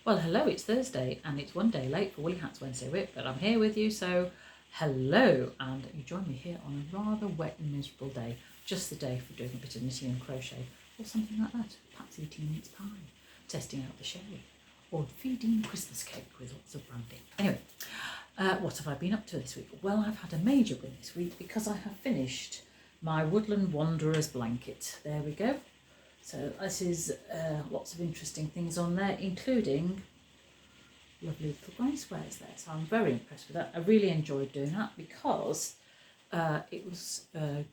Well, hello, it's Thursday and it's one day late for Woolly Hats Wednesday WIP, but I'm here with you, so hello, and you join me here on a rather wet and miserable day, just the day for doing a bit of knitting and crochet, or something like that, perhaps eating mince pie, testing out the sherry, or feeding Christmas cake with lots of brandy. Anyway, what have I been up to this week? Well, I've had a major win this week because I have finished my Woodland Wanderers blanket. There we go. So this is lots of interesting things on there, including lovely little grey squares there. So I'm very impressed with that. I really enjoyed doing that because it was an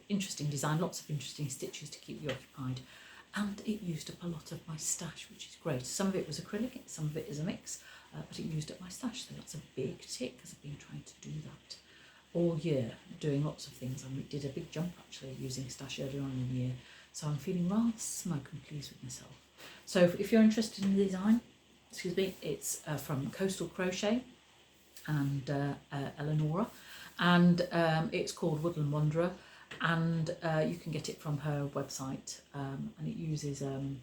interesting design, lots of interesting stitches to keep you occupied. And it used up a lot of my stash, which is great. Some of it was acrylic, some of it is a mix, but it used up my stash. So that's a big tick because I've been trying to do that all year, doing lots of things. I did a big jump actually using stash earlier on in the year. So I'm feeling rather smug and pleased with myself. So if you're interested in the design, excuse me, it's from Coastal Crochet and Eleonora, and it's called Woodland Wanderer, and you can get it from her website, and it uses,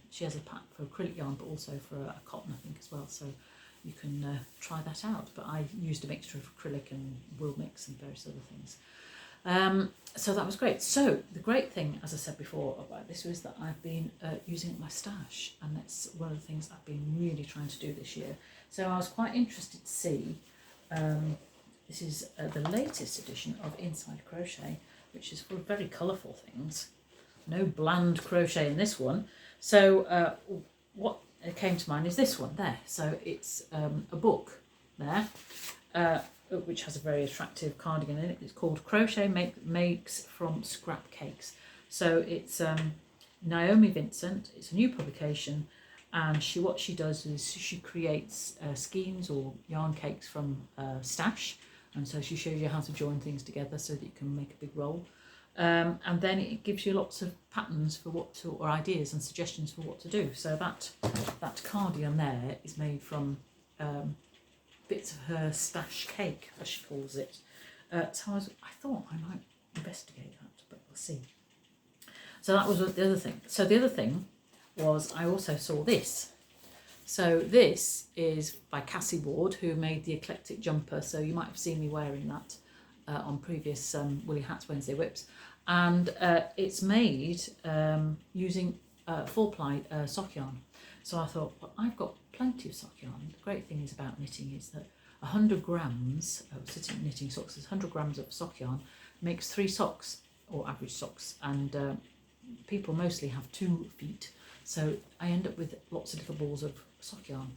she has a pack for acrylic yarn but also for a cotton I think as well, so you can try that out. But I used a mixture of acrylic and wool mix and various other things. So that was great. So the great thing, as I said before about this, was that I've been using my stash, and that's one of the things I've been really trying to do this year. So I was quite interested to see, this is the latest edition of Inside Crochet, which is full of very colourful things. No bland crochet in this one. So what came to mind is this one there. So it's a book there, which has a very attractive cardigan in it. It's called Crochet Makes from Scrap Cakes. So it's Naomi Vincent. It's a new publication, and what she does is she creates skeins or yarn cakes from stash, and so she shows you how to join things together so that you can make a big roll. And then it gives you lots of patterns for what to, or ideas and suggestions for what to do. So that cardigan there is made from bits of her stash cake, as she calls it. So I thought I might investigate that, but we'll see. So that was the other thing. So the other thing was I also saw this. So this is by Cassie Ward, who made the eclectic jumper. So you might have seen me wearing that on previous Woolly Hats Wednesday WIPs. And it's made using 4-ply sock yarn. So I thought, well, I've got plenty of sock yarn. The great thing is about knitting is that 100 grams, sitting knitting socks, is 100 grams of sock yarn makes 3 socks, or average socks, and people mostly have 2 feet, so I end up with lots of little balls of sock yarn,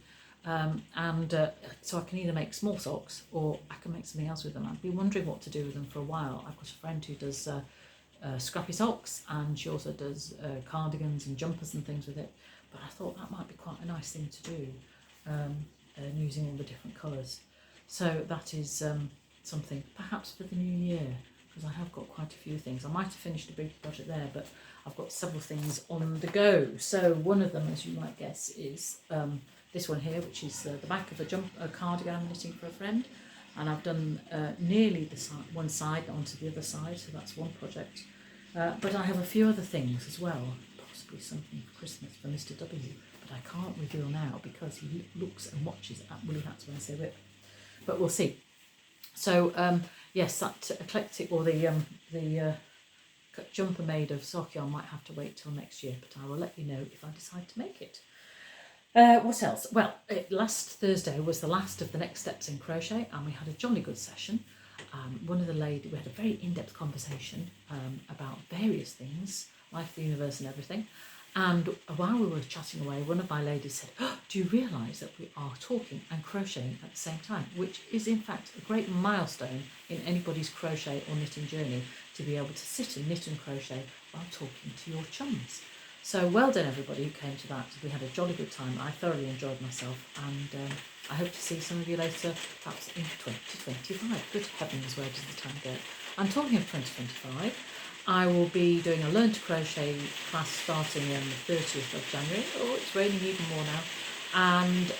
so I can either make small socks or I can make something else with them. I've been wondering what to do with them for a while. I've got a friend who does scrappy socks, and she also does cardigans and jumpers and things with it. But I thought that might be quite a nice thing to do, using all the different colours. So that is something perhaps for the new year, because I have got quite a few things. I might have finished a big project there, but I've got several things on the go. So one of them, as you might guess, is this one here, which is the back of a cardigan I'm knitting for a friend. And I've done nearly one side onto the other side, so that's one project. But I have a few other things as well. Possibly something for Christmas for Mr. W, but I can't reveal now because he looks and watches at Woolly Hats Wednesday WIP. But we'll see. So yes, that eclectic, or the jumper made of sock yarn might have to wait till next year, but I will let you know if I decide to make it. What else? Well, last Thursday was the last of the Next Steps in Crochet, and we had a jolly good session. One of the ladies, we had a very in-depth conversation about various things, life, the universe and everything. And while we were chatting away, one of my ladies said, oh, do you realise that we are talking and crocheting at the same time? Which is in fact a great milestone in anybody's crochet or knitting journey, to be able to sit and knit and crochet while talking to your chums. So well done everybody who came to that. We had a jolly good time. I thoroughly enjoyed myself, and I hope to see some of you later, perhaps in 2025. Good heavens, where does the time go? I'm talking of 2025. I will be doing a Learn to Crochet class starting on the 30th of January. Oh, it's raining even more now. And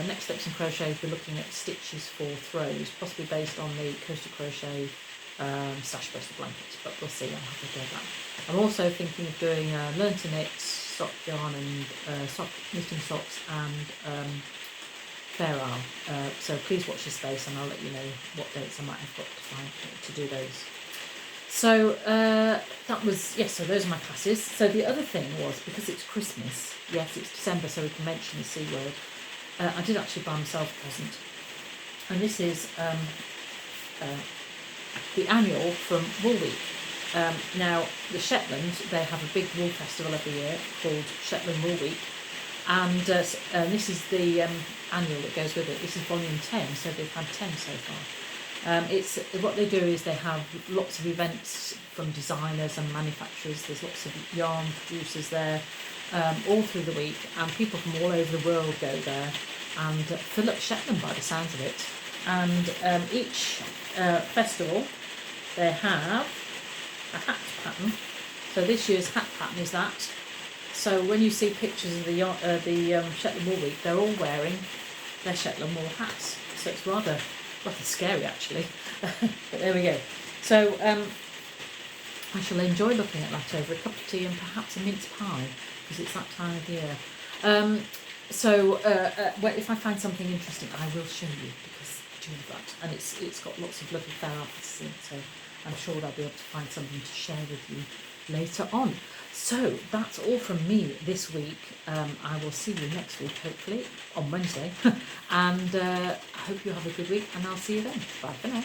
Next Steps in Crochet, we're looking at stitches for throws, possibly based on the Coastal Crochet stash posted blankets, but we'll see. I'll have to do that. I'm also thinking of doing learn to knit, sock yarn and knitting socks and fair isle. So please watch this space and I'll let you know what dates I might have got to find to do those. So that was, yes, so those are my classes. So the other thing was, because it's Christmas, yes, it's December, so we can mention the C word, I did actually buy myself a present. And this is the annual from Wool Week. Now, the Shetlands, they have a big wool festival every year called Shetland Wool Week. And this is the annual that goes with it. This is volume 10, so they've had 10 so far. It's what they do is they have lots of events from designers and manufacturers. There's lots of yarn producers there all through the week, and people from all over the world go there and fill up Shetland by the sounds of it. And each festival they have a hat pattern. So this year's hat pattern is that. So when you see pictures of the Shetland Wool Week, they're all wearing their Shetland wool hats. So it's rather scary actually. But there we go. So I shall enjoy looking at that over a cup of tea and perhaps a mince pie, because it's that time of year. Well, if I find something interesting, I will show you, because I do that. And it's got lots of lovely fair artists in it, so I'm sure I'll be able to find something to share with you later on. So that's all from me this week. I will see you next week, hopefully, on Wednesday. And I hope you have a good week, and I'll see you then. Bye for now.